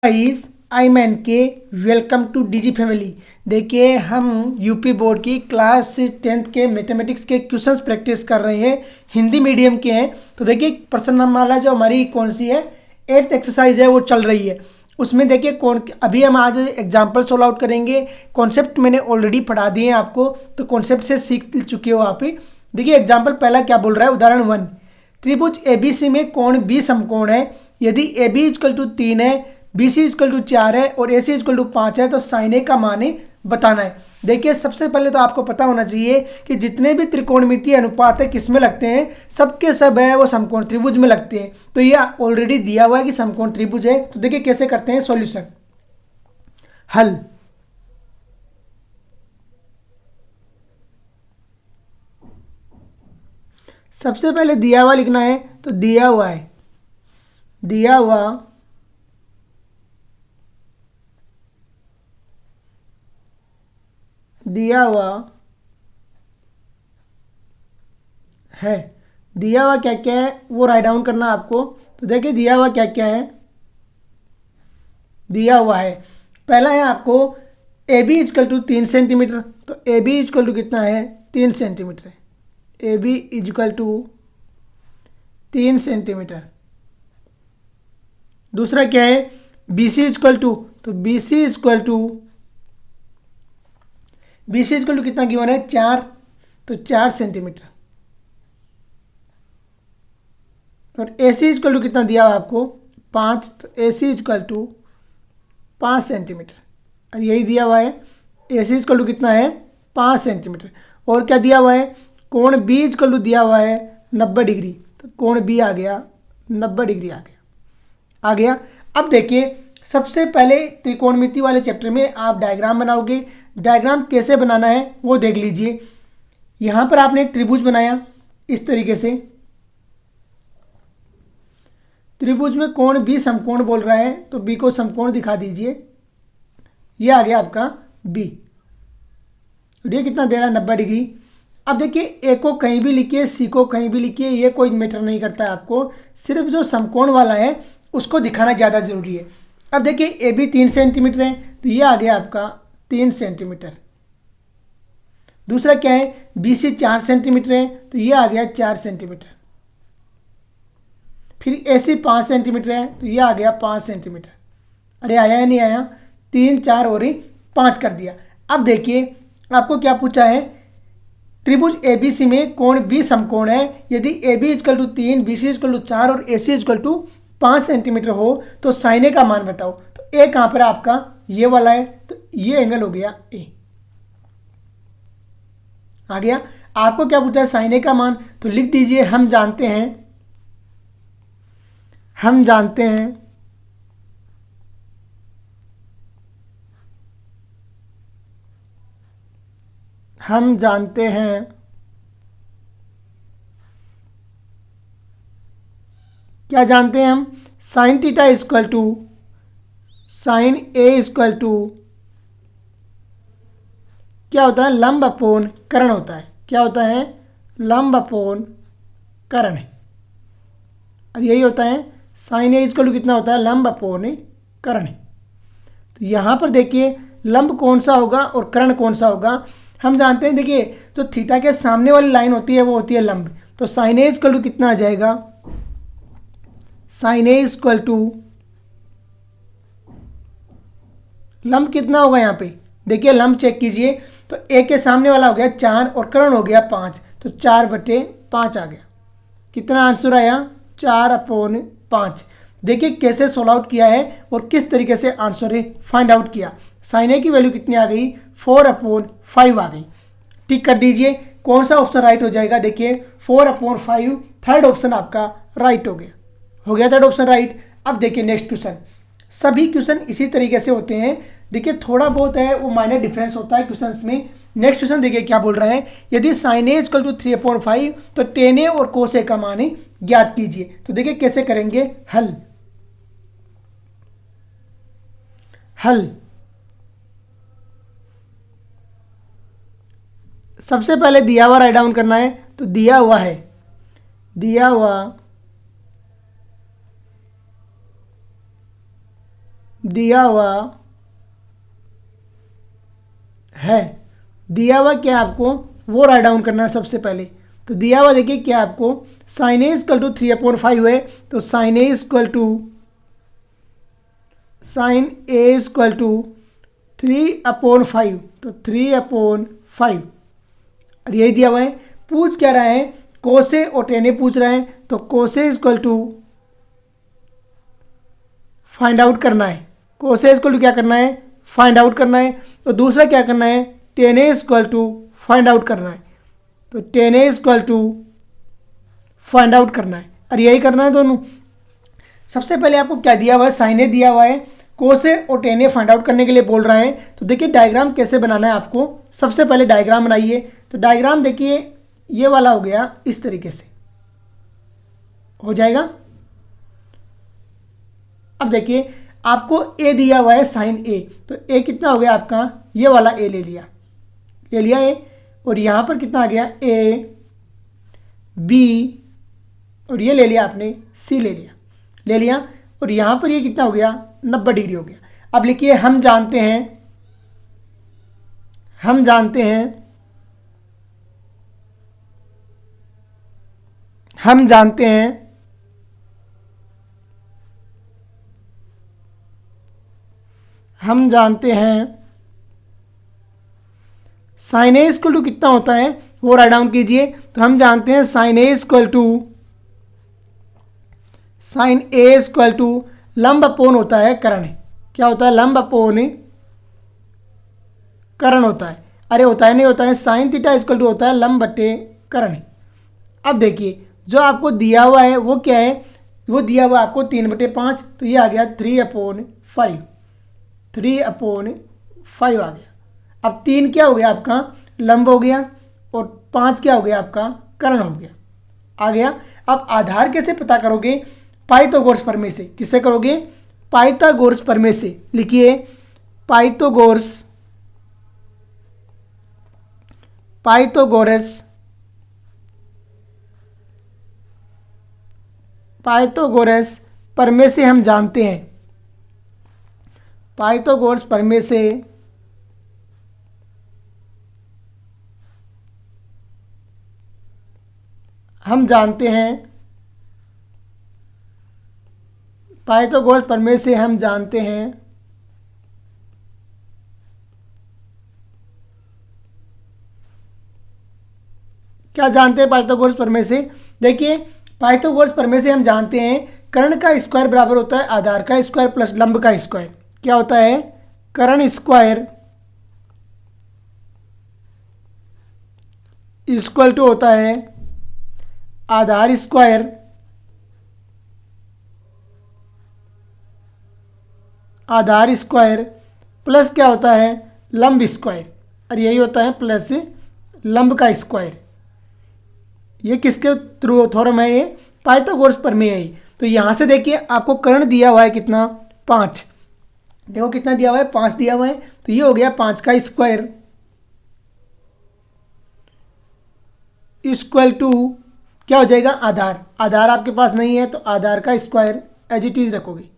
Guys, I am N K. Welcome to DG family. देखिए, हम UP board की class 10th के mathematics के क्वेश्चंस प्रैक्टिस कर रहे हैं। हिंदी मीडियम के हैं। तो देखिए, प्रश्न नंबर जो हमारी कौन सी है, 8th एक्सरसाइज है, वो चल रही है। उसमें देखिए कौन अभी हम आज एग्जाम्पल सोल्व आउट करेंगे। कॉन्सेप्ट मैंने ऑलरेडी पढ़ा दिए हैं आपको, तो कॉन्सेप्ट से सीख चुके हो आप ही। देखिए एग्जाम्पल पहला क्या बोल रहा है, उदाहरण 1। त्रिभुज एबीसी में कोण बी समकोण है। यदि ए बी इजकल टू 3 है, बी सी इजकल टू 4 है और ए सी इजकल टू 5 है, तो साइन ए का मान बताना है। देखिए सबसे पहले तो आपको पता होना चाहिए कि जितने भी त्रिकोणमितीय अनुपात है किस में लगते हैं, सबके सब है वो समकोण त्रिभुज में लगते हैं। तो ये ऑलरेडी दिया हुआ है कि समकोण त्रिभुज है। तो देखिए कैसे करते हैं सॉल्यूशन, हल। सबसे पहले दिया हुआ लिखना है, तो दिया हुआ है, दिया हुआ दिया हुआ है। दिया हुआ क्या क्या है वो राइट डाउन करना आपको। तो देखिए दिया हुआ क्या क्या है, दिया हुआ है पहला है आपको A B equal to 3 centimetre. तो ए बी इजकल टू कितना है, 3 सेंटीमीटर है। A B equal to 3 centimetre. दूसरा क्या है, बी सी इजकल टू, तो बी सी इजकल टू कितना गिवन है, 4। तो 4 सेंटीमीटर। और ए सी इजकल टू कितना दिया हुआ आपको, 5। तो ए सी इजकल टू 5 सेंटीमीटर। और यही दिया हुआ है, ए सी इजकल टू कितना है, 5 सेंटीमीटर। और क्या दिया हुआ है, कोण बी इजकल टू दिया हुआ है 90 डिग्री। तो कोण बी आ गया 90 डिग्री, आ गया। अब देखिए सबसे पहले त्रिकोणमिति वाले चैप्टर में आप डायग्राम बनाओगे। डायग्राम कैसे बनाना है वो देख लीजिए। यहाँ पर आपने एक त्रिभुज बनाया इस तरीके से। त्रिभुज में कोण बी समकोण बोल रहा है, तो बी को समकोण दिखा दीजिए। ये आ गया आपका बी। ये कितना दे रहा है, 90 डिग्री। अब देखिए ए को कहीं भी लिखिए, सी को कहीं भी लिखिए, ये कोई मैटर नहीं करता है आपको। सिर्फ जो समकोण वाला है उसको दिखाना ज़्यादा ज़रूरी है। अब देखिए ए बी 3 सेंटीमीटर है, तो ये आ गया आपका 3 सेंटीमीटर। दूसरा क्या है, बी सी 4 सेंटीमीटर है, तो ये आ गया 4 सेंटीमीटर। फिर ए सी 5 सेंटीमीटर है, तो ये आ गया 5 सेंटीमीटर। अरे आया या नहीं आया, 3 4 और 5 कर दिया। अब देखिए आपको क्या पूछा है, त्रिभुज ए बी सी में कोण बी समकोण है। यदि A B equal to 3, B C equal to 4 और A C equal to 5 centimetre हो, तो साइन ए का मान बताओ। तो ए कहाँ पर आपका, ये वाला है, तो ये एंगल हो गया ए। आ गया। आपको क्या पूछा है, साइन ए का मान। तो लिख दीजिए, हम जानते हैं, हम जानते हैं हम जानते हैं क्या जानते हैं हम, sine theta equal to sine A equal to क्या होता है, लंब अपोन कर्ण होता है। क्या होता है, लंब अपोन कर्ण। और यही होता है साइन ए इक्वल टू कितना होता है, लंब अपोन कर्ण। तो यहाँ पर देखिए लंब कौन सा होगा और कर्ण कौन सा होगा, हम जानते हैं। देखिए जो थीटा के सामने वाली लाइन होती है वो होती है लंब। तो साइन ए इक्वल टू कितना आ जाएगा, साइन ए इक्वल टू लंब कितना होगा यहाँ पे, देखिए लंब चेक कीजिए। तो ए के सामने वाला हो गया 4 और कर्ण हो गया 5, तो 4/5 आ गया। कितना आंसर आया, 4/5। देखिए कैसे सोल्व आउट किया है और किस तरीके से आंसर फाइंड आउट किया। साइन ए की वैल्यू कितनी आ गई, 4/5 आ गई। टिक कर दीजिए, कौन सा ऑप्शन राइट हो जाएगा। देखिए 4/5 थर्ड ऑप्शन आपका राइट हो गया थर्ड ऑप्शन राइट। अब देखिए नेक्स्ट क्वेश्चन। सभी क्वेश्चन इसी तरीके से होते हैं। देखिए थोड़ा बहुत है वो माइनर डिफरेंस होता है क्वेश्चंस में। नेक्स्ट क्वेश्चन देखिए क्या बोल रहा है, यदि साइन ए इक्वल टू 3/5 तो टेन ए और कोस ए का मान ज्ञात कीजिए। तो देखिए कैसे करेंगे, हल। सबसे पहले दिया हुआ राइट डाउन करना है। तो दिया हुआ है, दिया हुआ है, दिया हुआ क्या आपको वो राइट डाउन करना है सबसे पहले। तो दिया हुआ देखिए क्या आपको साइन ए इक्वल टू 3/5 है, तो साइन ए इक्वल टू 3/5, तो 3/5 और यही दिया हुआ है। पूछ क्या रहा है, कोसे और टेने पूछ रहा है, तो कोसे इक्वल टू फाइंड आउट करना है, कोसे इक्वल टू क्या करना है, फाइंड आउट करना है। तो दूसरा क्या करना है, टेने इक्वल टू फाइंड आउट करना है, तो टेने इक्वल टू फाइंड आउट करना है और यही करना है दोनों। सबसे पहले आपको क्या दिया हुआ है, साइन ए दिया हुआ है, कोसे और टेने फाइंड आउट करने के लिए बोल रहा है। तो देखिए डायग्राम कैसे बनाना है आपको, सबसे पहले डायग्राम बनाइए। तो डायग्राम देखिए ये वाला हो गया, इस तरीके से हो जाएगा। अब देखिए आपको ए दिया हुआ है साइन ए, तो ए कितना हो गया आपका, ये वाला ए ले लिया ए, और यहाँ पर कितना आ गया ए बी, और ये ले लिया आपने सी ले लिया, और यहाँ पर ये कितना हो गया 90 डिग्री हो गया। अब लिखिए हम जानते हैं साइन ए इक्वल टू कितना होता है वो राइट डाउन कीजिए। तो हम जानते हैं साइन ए इक्वल टू लंब अपोन होता है कर्ण। क्या होता है, लंब अपोन कर्ण होता है। अरे होता है नहीं होता है, साइन थीटा इक्वल टू होता है लंब बटे कर्ण। अब देखिए जो आपको दिया हुआ है वो क्या है, वो दिया हुआ आपको 3/5, तो ये आ गया 3/5 आ गया। अब 3 क्या हो गया आपका लंब हो गया, और 5 क्या हो गया आपका कर्ण हो गया, आ गया। अब आधार कैसे पता करोगे, पाइथागोरस प्रमेय से। किससे करोगे, पाइथागोरस प्रमेय से। लिखिए पाइथागोरस प्रमेय से हम जानते हैं, पाइथागोरस प्रमेय से हम जानते हैं, पाइथागोरस प्रमेय से हम जानते हैं क्या जानते हैं पाइथागोरस प्रमेय से। देखिए पाइथागोरस प्रमेय से हम जानते हैं कर्ण का स्क्वायर बराबर होता है आधार का स्क्वायर प्लस लंब का स्क्वायर। क्या होता है, कर्ण स्क्वायर इक्वल टू होता है आधार स्क्वायर प्लस क्या होता है लंब स्क्वायर, और यही होता है प्लस लंब का स्क्वायर। ये किसके थ्रू थ्योरम है, ये पाइथागोरस प्रमेय है। तो यहाँ से देखिए आपको कर्ण दिया हुआ है कितना 5, देखो कितना दिया हुआ है 5 दिया हुआ है, तो ये हो गया 5 का स्क्वायर इक्वल टू क्या हो जाएगा आधार आपके पास नहीं है तो आधार का स्क्वायर एज इट इज रखोगे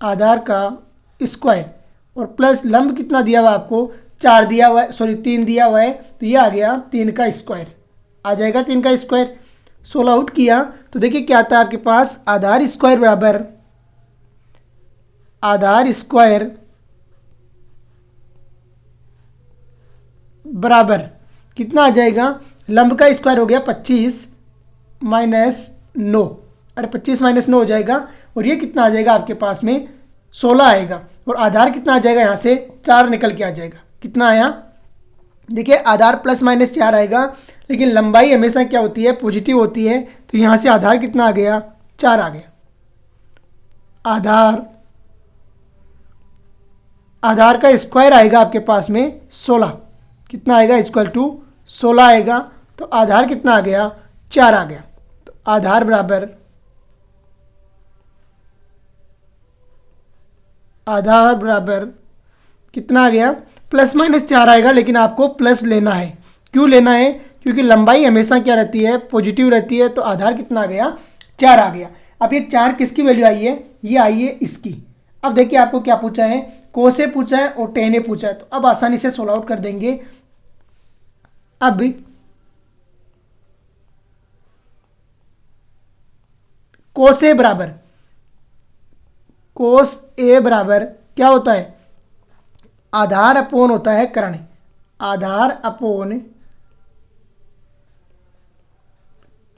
आधार का स्क्वायर और प्लस लंब कितना दिया हुआ आपको 4 दिया हुआ है, 3 दिया हुआ है, तो ये आ गया 3 का स्क्वायर आ जाएगा। 3 का स्क्वायर 16 आउट किया तो देखिए क्या आता है आपके पास आधार स्क्वायर बराबर कितना आ जाएगा, लंब का स्क्वायर हो गया 25 माइनस 9, अरे 25 माइनस 9 हो जाएगा और ये कितना आ जाएगा आपके पास में 16 आएगा, और आधार कितना आ जाएगा यहाँ से 4 निकल के आ जाएगा। कितना आया देखिए आधार प्लस माइनस 4 आएगा, लेकिन लंबाई हमेशा क्या होती है पॉजिटिव होती है, तो यहाँ से आधार कितना आ गया 4 आ गया। आधार का स्क्वायर आएगा आपके पास में 16, कितना आएगा इक्वल टू 16 आएगा, तो आधार कितना आ गया 4 आ गया। तो आधार बराबर कितना आ गया प्लस माइनस 4 आएगा, लेकिन आपको प्लस लेना है। क्यों लेना है, क्योंकि लंबाई हमेशा क्या रहती है पॉजिटिव रहती है, तो आधार कितना आ गया 4 आ गया। अब ये 4 किसकी वैल्यू आई है, ये आई है इसकी। अब देखिए आपको क्या पूछा है, कोस ए पूछा है और टेन ए पूछा है, तो अब आसानी से सोल्व आउट कर देंगे। अब कोस ए बराबर, कोस ए बराबर क्या होता है, आधार अपोन होता है कर्ण, आधार अपोन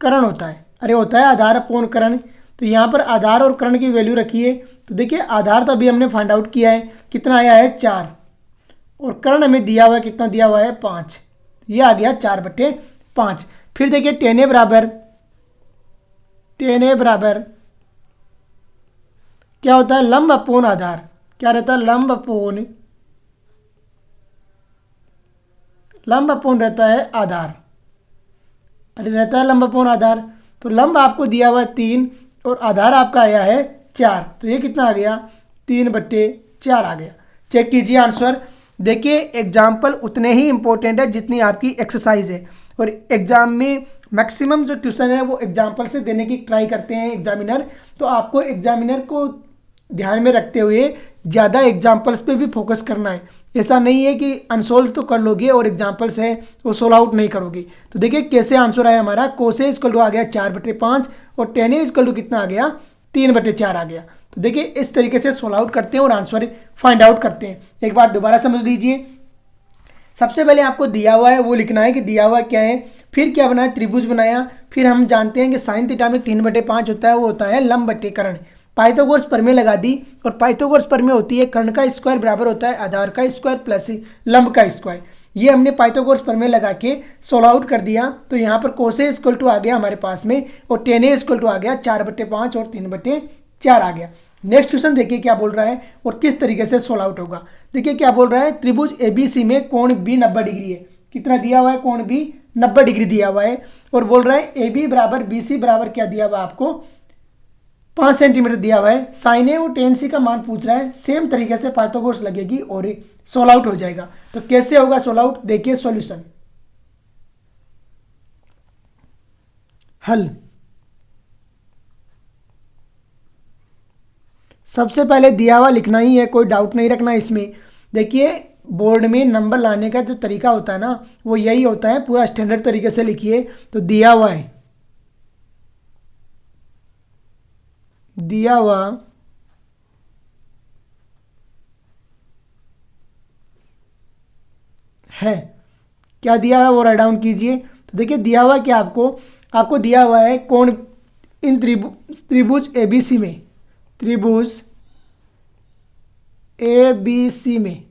कर्ण होता है, अरे होता है आधार अपोन कर्ण। तो यहाँ पर आधार और कर्ण की वैल्यू रखी है, तो देखिए आधार तो अभी हमने फाइंड आउट किया है, कितना आया है 4, और कर्ण हमें दिया हुआ है, कितना दिया हुआ है 5, ये आ गया 4/5। फिर देखिए टेन ए बराबर, टेन ए बराबर क्या होता है, लंब अपोन आधार, क्या रहता है, लंब अपोन रहता है आधार, अरे रहता है लंब अपोन आधार। तो लंब आपको दिया हुआ है 3 और आधार आपका आया है 4, तो ये कितना आ गया, 3/4 आ गया। चेक कीजिए आंसर। देखिए एग्जाम्पल उतने ही इंपॉर्टेंट है जितनी आपकी एक्सरसाइज है, और एग्जाम में मैक्सिमम जो ट्यूशन है वो एग्जाम्पल से देने की ट्राई करते हैं एग्जामिनर। तो आपको एग्जामिनर को ध्यान में रखते हुए ज़्यादा एग्जाम्पल्स पे भी फोकस करना है। ऐसा नहीं है कि अनसोल्व तो कर लोगे और एग्जाम्पल्स है वो सोल्व आउट नहीं करोगे। तो देखिए कैसे आंसर आया हमारा, कोस ए इक्वल टू आ गया 4/5 और टेन ए इक्वल टू कितना आ गया, 3/4 आ गया। तो देखिए इस तरीके से सोल्व आउट करते हैं और आंसर फाइंड आउट करते हैं। एक बार दोबारा समझ लीजिए। सबसे पहले आपको दिया हुआ है वो लिखना है कि दिया हुआ क्या है, फिर क्या बनाया, त्रिभुज बनाया। फिर हम जानते हैं कि साइन थीटा में 3/5 होता है, वो होता है लंब बटे कर्ण। पाइथागोरस प्रमेय लगा दी, और पाइथागोरस प्रमेय होती है कर्ण का स्क्वायर बराबर होता है आधार का स्क्वायर प्लस लंब का स्क्वायर। ये हमने पाइथागोरस प्रमेय लगा के सोल्व आउट कर दिया। तो यहाँ पर कोस ए इक्वल टू आ गया हमारे पास में, और टेन ए इक्वल टू आ गया 4/5 और 3/4 आ गया। नेक्स्ट क्वेश्चन देखिए क्या बोल रहा है और किस तरीके से सोल्व आउट होगा। देखिए क्या बोल रहा है, त्रिभुज एबीसी में कोण बी 90 डिग्री है। कितना दिया हुआ है, कोण बी 90 डिग्री दिया हुआ है, और बोल रहा है ए बी बराबर बी सी बराबर क्या दिया हुआ है आपको, 5 सेंटीमीटर दिया हुआ है। साइन ए और टेन सी का मान पूछ रहा है। सेम तरीके से पाइथागोरस लगेगी और सोल्व आउट हो जाएगा। तो कैसे होगा सोल्व आउट, देखिए सॉल्यूशन। हल, सबसे पहले दिया हुआ लिखना ही है, कोई डाउट नहीं रखना इसमें। देखिए बोर्ड में नंबर लाने का जो तरीका होता है ना वो यही होता है, पूरा स्टैंडर्ड तरीके से लिखिए। तो दिया हुआ है, दिया हुआ है, क्या दिया हुआ वो राइट डाउन कीजिए। तो देखिए दिया हुआ क्या आपको, आपको दिया हुआ है कोण इन त्रिभुज एबीसी में, त्रिभुज ए बी सी में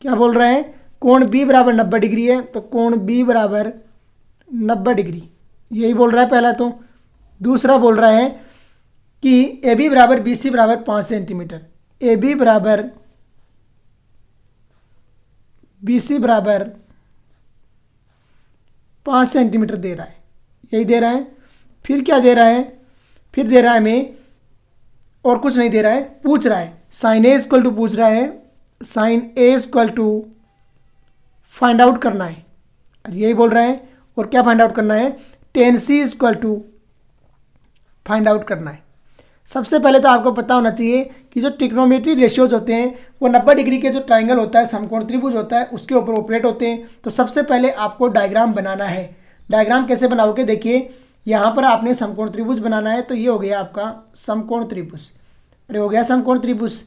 क्या बोल रहे हैं, कोण बी बराबर 90 डिग्री है। तो कोण बी बराबर 90 डिग्री, यही बोल रहा है पहला। तो दूसरा बोल रहा है कि ए बी बराबर बी सी बराबर 5 सेंटीमीटर, ए बी बराबर बी सी बराबर 5 सेंटीमीटर दे रहा है, यही दे रहा है। फिर क्या दे रहा है, फिर दे रहा है हमें और कुछ नहीं दे रहा है, पूछ रहा है साइन ए इक्वल टू, पूछ रहा है sine A equal to find out करना है, यही बोल रहा है। और क्या फाइंड आउट करना है, tan C equal to find out करना है। सबसे पहले तो आपको पता होना चाहिए कि जो ट्रिग्नोमेट्री रेशियोज होते हैं वो 90 डिग्री के जो ट्राइंगल होता है, समकोण त्रिभुज होता है, उसके ऊपर ऑपरेट होते हैं। तो सबसे पहले आपको डायग्राम बनाना है। डायग्राम कैसे बनाओगे, देखिए यहाँ पर आपने समकोण त्रिभुज बनाना है। तो ये हो गया आपका समकोण त्रिभुज, अरे हो गया समकोण त्रिभुज।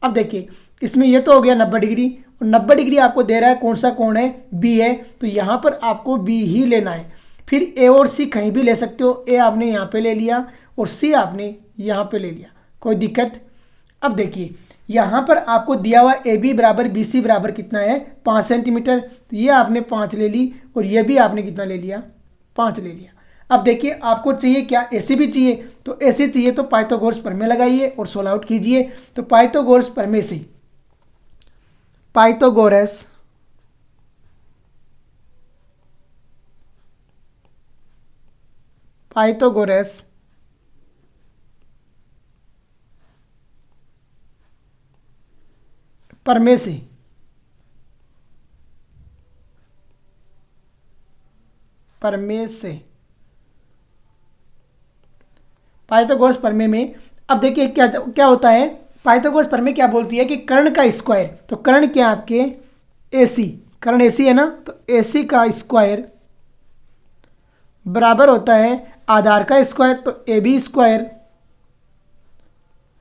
अब देखिए इसमें ये तो हो गया 90 डिग्री, और 90 डिग्री आपको दे रहा है कौन सा कोण है, बी है। तो यहाँ पर आपको बी ही लेना है। फिर ए और सी कहीं भी ले सकते हो, ए आपने यहाँ पे ले लिया और सी आपने यहाँ पे ले लिया, कोई दिक्कत। अब देखिए यहाँ पर आपको दिया हुआ ए बी बराबर बी सी बराबर कितना है, 5 सेंटीमीटर। तो ये आपने 5 ले ली, और ये भी आपने कितना ले लिया, 5 ले लिया। अब देखिए आपको चाहिए क्या, ऐसे भी चाहिए। तो ऐसे चाहिए तो पाइथागोरस प्रमेय लगाइए और सोल्व आउट कीजिए। तो पाइथागोरस प्रमेय से, पाइथागोरस पाइथागोरस प्रमेय से पाइथागोरस प्रमेय में। अब देखिए क्या क्या होता है, पाइथागोरस प्रमेय क्या बोलती है कि कर्ण का स्क्वायर, तो कर्ण क्या है आपके AC, कर्ण AC है ना, तो AC का स्क्वायर बराबर होता है आधार का स्क्वायर, तो AB स्क्वायर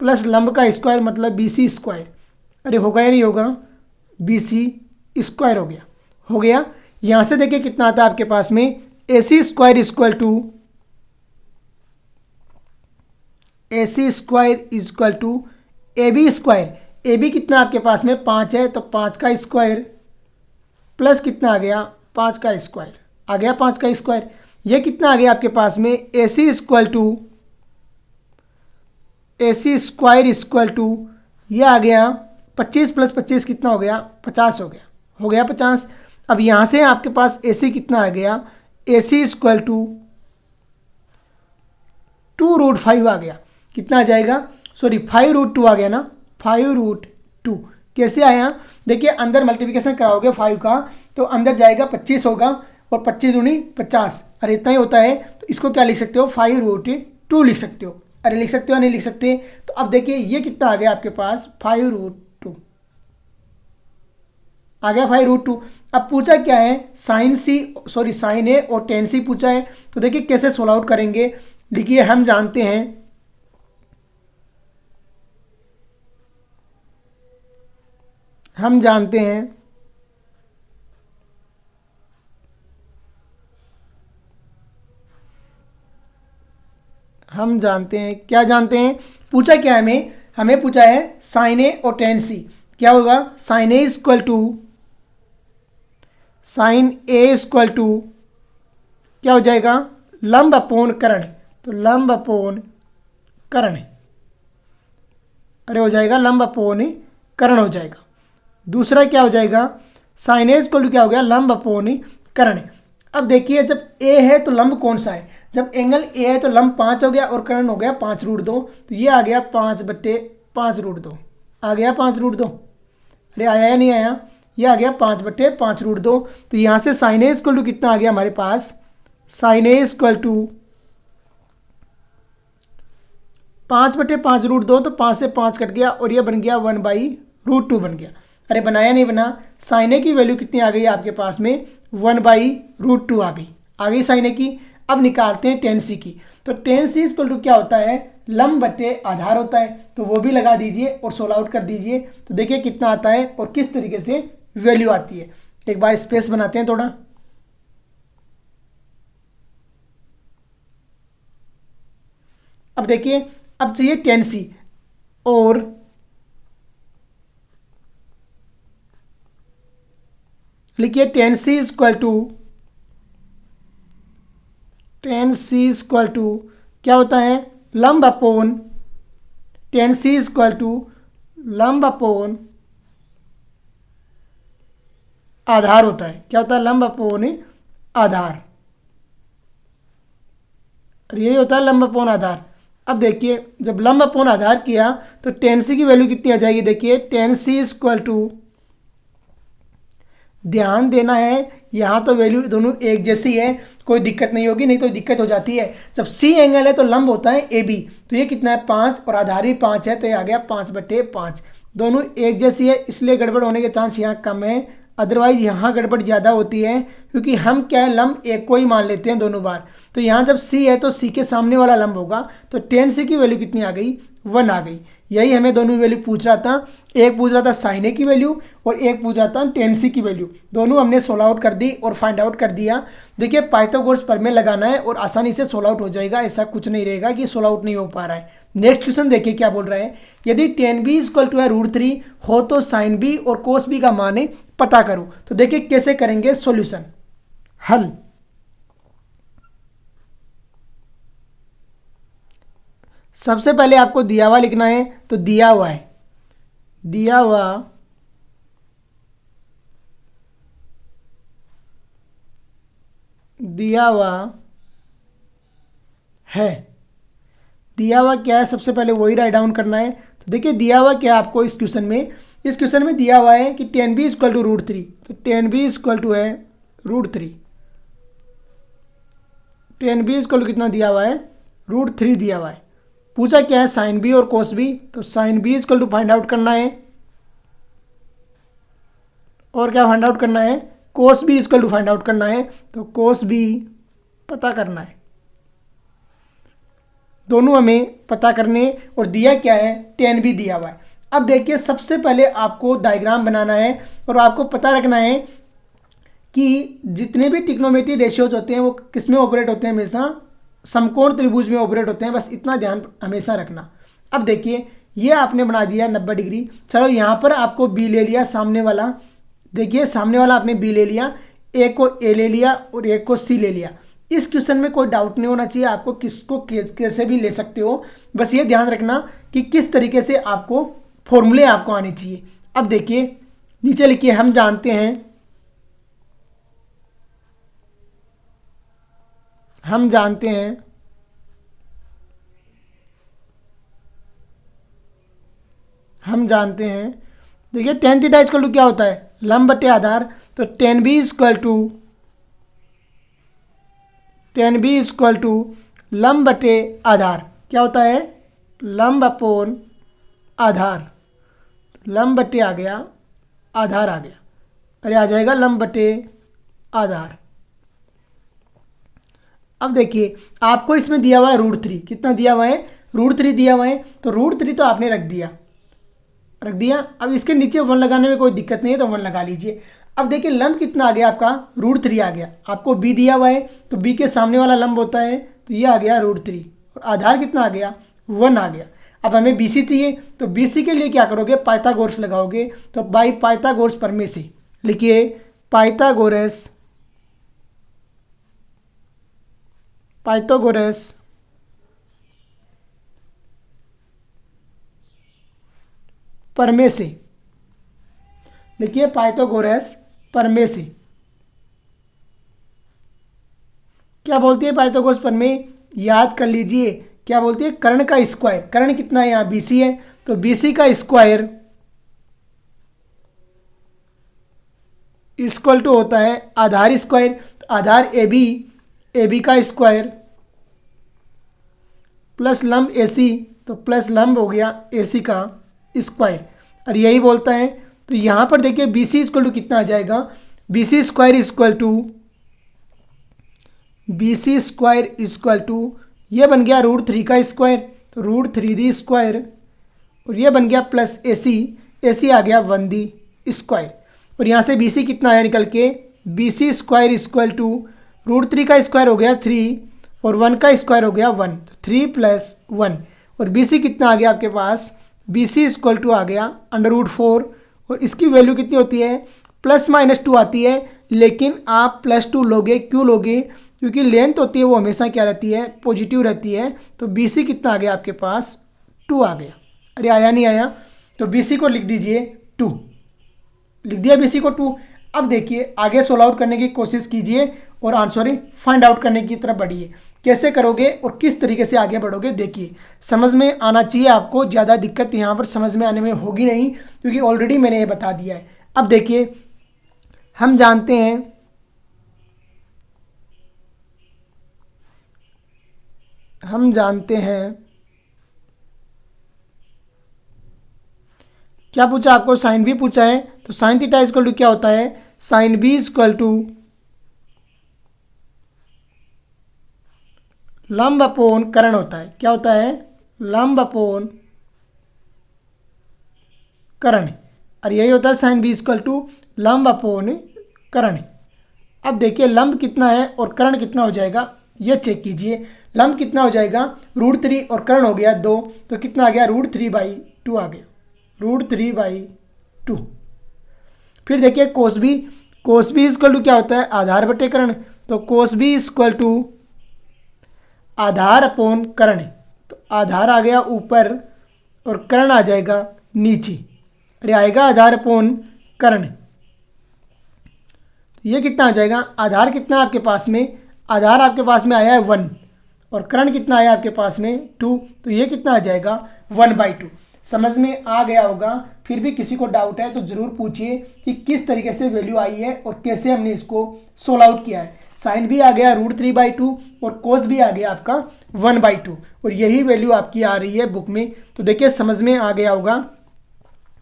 प्लस लंब का स्क्वायर मतलब BC स्क्वायर। अरे होगा या नहीं होगा, BC स्क्वायर हो गया, हो गया। यहाँ से देखिए कितना आता है आपके पास में, AC square equal to AB square. AB कितना आपके पास में 5 है, तो 5 का स्क्वायर प्लस कितना आ गया 5 का स्क्वायर, आ गया 5 का स्क्वायर। ये कितना आ गया आपके पास में AC स्क्वायर ये आ गया 25 प्लस 25 कितना हो गया 50 हो गया, हो गया 50। अब यहाँ से आपके पास AC कितना आ गया, AC इक्वल टू 2√5 आ गया, कितना आ जाएगा, सॉरी 5√2 आ गया ना, 5√2 कैसे आया, देखिए अंदर मल्टीप्लिकेशन कराओगे 5 का तो अंदर जाएगा 25 होगा और 25 दूनी 50, अरे इतना ही होता है, तो इसको क्या लिख सकते हो 5√2 लिख सकते हो। अरे लिख सकते हो नहीं लिख सकते, तो अब देखिए ये कितना आ गया आपके पास 5√2 आ गया 5√2। अब पूछा क्या है साइन ए और टेन सी पूछा है, तो देखिए कैसे सोल्व आउट करेंगे। देखिए हम जानते हैं क्या जानते हैं, पूछा क्या है हमें पूछा है साइन ए और टेन सी, क्या होगा साइन ए इक्वल टू क्या हो जाएगा लंब अपोन कर्ण, तो लंब अपोन कर्ण, अरे हो जाएगा लंब अपोन कर्ण हो जाएगा। दूसरा क्या हो जाएगा साइन ए इक्वल टू क्या हो गया लंब अपोन कर्ण। अब देखिए जब ए है तो लंब कौन सा है, जब एंगल ए है तो लंब 5 हो गया और कर्ण हो गया 5√2, तो ये आ गया 5/5√2, आ गया 5√2, अरे आया या नहीं आया, ये आ गया 5/5√2। तो यहाँ से साइन ए इक्वल टू कितना आ गया हमारे पास, साइन ए इक्वल टू 5/5√2, तो 5 से 5 कट गया और ये बन गया 1/√2 बन गया। अरे बनाया नहीं बना, साइन ए की वैल्यू कितनी आ गई आपके पास में 1/√2 आ गई साइन ए की। अब निकालते हैं टेन सी की, तो टेन सी इक्वल टू क्या होता है लंब बटे आधार होता है, तो वो भी लगा दीजिए और सोल्व आउट कर दीजिए, तो देखिए कितना आता है और किस तरीके से वैल्यू आती है। एक बार स्पेस बनाते हैं थोड़ा, अब देखिए अब चाहिए टेन सी और लिखिए टेन सी इक्वल टू क्या होता है लंब upon, tan C equal to लंब अपोन आधार होता है, क्या होता है लंब अपोन आधार, और यही होता है लंब अपोन आधार। अब देखिए जब लंब अपोन आधार किया तो टेन सी की वैल्यू कितनी आ जाएगी, देखिए टेन सी इक्वल टू, ध्यान देना है यहाँ तो वैल्यू दोनों एक जैसी है, कोई दिक्कत नहीं होगी, नहीं तो दिक्कत हो जाती है। जब सी एंगल है तो लंब होता है ए बी, तो ये कितना है 5 और आधार भी 5 है, तो ये आ गया 5/5, दोनों एक जैसी है, इसलिए गड़बड़ होने के चांस यहाँ कम है, अदरवाइज यहाँ गड़बड़ ज़्यादा होती है, क्योंकि हम क्या है लंब एक को ही मान लेते हैं दोनों बार। तो यहाँ जब सी है तो सी के सामने वाला लंब होगा, तो टेन सी की वैल्यू कितनी आ गई 1 आ गई। यही हमें दोनों वैल्यू पूछ रहा था, एक पूछ रहा था साइन ए की वैल्यू और एक पूछ रहा था टेन सी की वैल्यू, दोनों हमने सोल्व आउट कर दी और फाइंड आउट कर दिया। देखिए पाइथागोरस प्रमेय लगाना है और आसानी से सोल्व आउट हो जाएगा, ऐसा कुछ नहीं रहेगा कि सोल्व आउट नहीं हो पा रहा है। नेक्स्ट क्वेश्चन देखिए क्या बोल रहा है, यदि टेन बी इक्वल टू है √3 हो तो साइन बी और कोस बी का मान पता करो। तो देखिए कैसे करेंगे सॉल्यूशन हल, सबसे पहले आपको दिया हुआ लिखना है, तो दिया हुआ है दिया हुआ क्या है, सबसे पहले वही राइट डाउन करना है। तो देखिए दिया हुआ क्या है आपको इस क्वेश्चन में दिया हुआ है कि टेन बी इक्वल टू √3, तो टेन बी इक्वल टू है √3, टेन बी इक्वल टू कितना दिया हुआ है √3 दिया हुआ है। पूछा क्या है, साइन बी और कोस बी, तो sine B equal to find out करना है, और क्या फाइंड आउट करना है, cos B equal to find out करना है, तो कोस बी पता करना है। दोनों हमें पता करने, और दिया क्या है, टेन बी दिया हुआ है। अब देखिए सबसे पहले आपको डायग्राम बनाना है और आपको पता रखना है कि जितने भी ट्रिग्नोमेट्री रेशियोज होते हैं वो किस में ऑपरेट होते हैं, हमेशा समकोण त्रिभुज में ऑपरेट होते हैं, बस इतना ध्यान हमेशा रखना। अब देखिए ये आपने बना दिया 90 डिग्री। चलो यहाँ पर आपको बी ले लिया सामने वाला, देखिए सामने वाला आपने बी ले लिया, ए को ए ले लिया और ए को सी ले लिया। इस क्वेश्चन में कोई डाउट नहीं होना चाहिए, आपको किसको कैसे भी ले सकते हो, बस ये ध्यान रखना कि किस तरीके से आपको फॉर्मूले आपको आने चाहिए। अब देखिए नीचे लिखिए, हम जानते हैं, हम जानते हैं, हम जानते हैं, देखिए टेन थीटा इक्वल टू क्या होता है, लंब बटे आधार, तो tan B equal to, tan B equal to लंब बटे आधार, क्या होता है, लंब अपॉन आधार, लंब बटे आ गया, आधार आ गया, अरे आ जाएगा लंब बटे आधार। अब देखिए आपको इसमें दिया हुआ है √3, कितना दिया हुआ है, √3 दिया हुआ है, तो √3 तो आपने रख दिया, रख दिया। अब इसके नीचे 1 लगाने में कोई दिक्कत नहीं है, तो 1 लगा लीजिए। अब देखिए लंब कितना आ गया आपका, √3 आ गया। आपको बी दिया हुआ है तो बी के सामने वाला लंब होता है, तो ये आ गया √3, और आधार कितना आ गया, 1 आ गया। अब हमें BC चाहिए, तो BC के लिए क्या करोगे, पाइथागोरस लगाओगे, तो बाई पाइथागोरस प्रमेय से लिखिए, पाइथागोरस, पाइथागोरस प्रमेय से लिखिए, पाइथागोरस प्रमेय से क्या बोलती है पाइथागोरस प्रमेय, याद कर लीजिए, क्या बोलती है, कर्ण का स्क्वायर, कर्ण कितना है यहाँ BC है, तो BC का स्क्वायर इक्वल टू होता है आधार स्क्वायर, तो आधार AB का स्क्वायर प्लस लंब AC, तो प्लस लंब हो गया AC का स्क्वायर, और यही बोलता है। तो यहाँ पर देखिए BC इक्वल टू कितना आ जाएगा, BC square equal to, BC square equal to, ये बन गया √3 का स्क्वायर, तो √3D स्क्वायर, और ये बन गया प्लस AC आ गया 1D स्क्वायर, और यहाँ से BC कितना आया निकल के, BC स्क्वायर इक्वल टू √3 का स्क्वायर हो गया 3 और 1 का स्क्वायर हो गया 1, तो 3 + 1, और BC कितना आ गया आपके पास, BC इक्वल टू आ गया √4, और इसकी वैल्यू कितनी होती है, +-2 आती है, लेकिन आप +2 लोगे, क्यों लोगे, क्योंकि लेंथ होती है वो हमेशा क्या रहती है, पॉजिटिव रहती है। तो BC कितना आ गया आपके पास, 2 आ गया, अरे आया नहीं आया, तो BC को लिख दीजिए 2, लिख दिया BC को 2। अब देखिए आगे सोल्व आउट करने की कोशिश कीजिए और आंसर फाइंड आउट करने की तरफ बढ़िए। कैसे करोगे और किस तरीके से आगे बढ़ोगे, देखिए समझ में आना चाहिए आपको, ज़्यादा दिक्कत यहाँ पर समझ में आने में होगी नहीं, क्योंकि ऑलरेडी मैंने ये बता दिया है। अब देखिए हम जानते हैं, हम जानते हैं, क्या पूछा आपको, साइन बी पूछा है, तो साइन थीटा इक्वल टू क्या होता है, साइन बी इक्वल टू लंब अपोन कर्ण होता है, क्या होता है, लंब अपोन कर्ण, और यही होता है साइन बी इक्वल टू लंब अपोन कर्ण। अब देखिए लंब कितना है और कर्ण कितना हो जाएगा, ये चेक कीजिए, लंब कितना हो जाएगा, √3 और कर्ण हो गया 2, तो कितना आ गया, √3/2 आ गया, √3/2। फिर देखिए कोस बी इक्वल टू क्या होता है, आधार बटे कर्ण, तो कोस बी इक्वल टू आधार अपोन कर्ण, तो आधार आ गया ऊपर और कर्ण आ जाएगा नीचे, अरे आएगा आधार अपोन कर्ण, तो ये कितना आ जाएगा, आधार कितना आपके पास में, आधार आपके पास में आया है 1 और कर्ण कितना आया आपके पास में 2, तो ये कितना आ जाएगा 1/2। समझ में आ गया होगा। फिर भी किसी को डाउट है तो ज़रूर पूछिए कि किस तरीके से वैल्यू आई है और कैसे हमने इसको सोल्व आउट किया है। साइन भी आ गया √3/2 और कोस भी आ गया आपका 1/2 और यही वैल्यू आपकी आ रही है बुक में। तो देखिए समझ में आ गया होगा।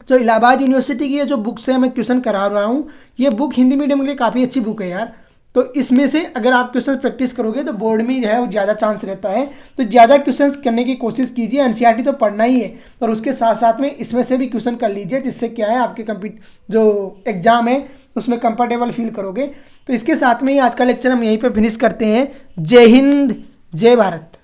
जो इलाहाबाद यूनिवर्सिटी की ये जो बुक से मैं क्वेश्चन करा रहा हूँ, ये बुक हिंदी मीडियम के लिए काफ़ी अच्छी बुक है यार। तो इसमें से अगर आप क्वेश्चन प्रैक्टिस करोगे तो बोर्ड में जो है वो ज़्यादा चांस रहता है। तो ज़्यादा क्वेश्चंस करने की कोशिश कीजिए। एनसीईआरटी तो पढ़ना ही है, और उसके साथ साथ में इसमें से भी क्वेश्चन कर लीजिए, जिससे क्या है आपके जो एग्ज़ाम है उसमें कंफर्टेबल फील करोगे। तो इसके साथ में ही आज का लेक्चर हम यहीं पर फिनिश करते हैं। जय हिंद, जय भारत।